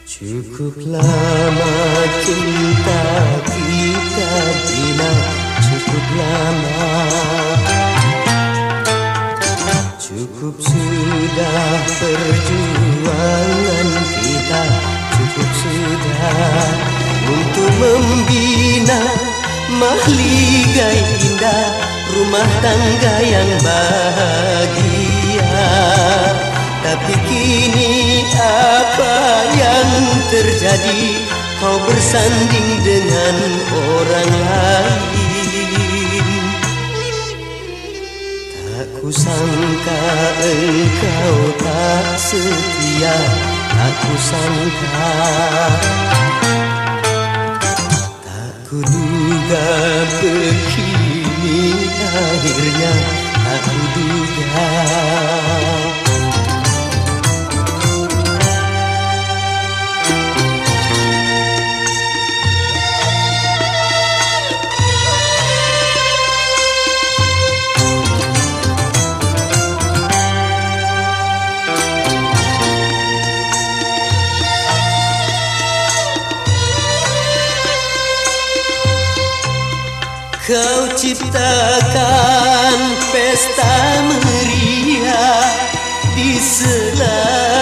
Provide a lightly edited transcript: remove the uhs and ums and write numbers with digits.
Cukup lama cinta kita bina, cukup lama. Cukup sudah perjuangan kita, cukup sudah untuk membina mahligai indah, rumah tangga yang bahagia. Tapi kini apa yang terjadi? Kau bersanding dengan orang lain. Tak kusangka engkau tak setia, tak kusangka. Tak kuduga begini akhirnya, tak kuduga. Kau ciptakan pesta meriah di sela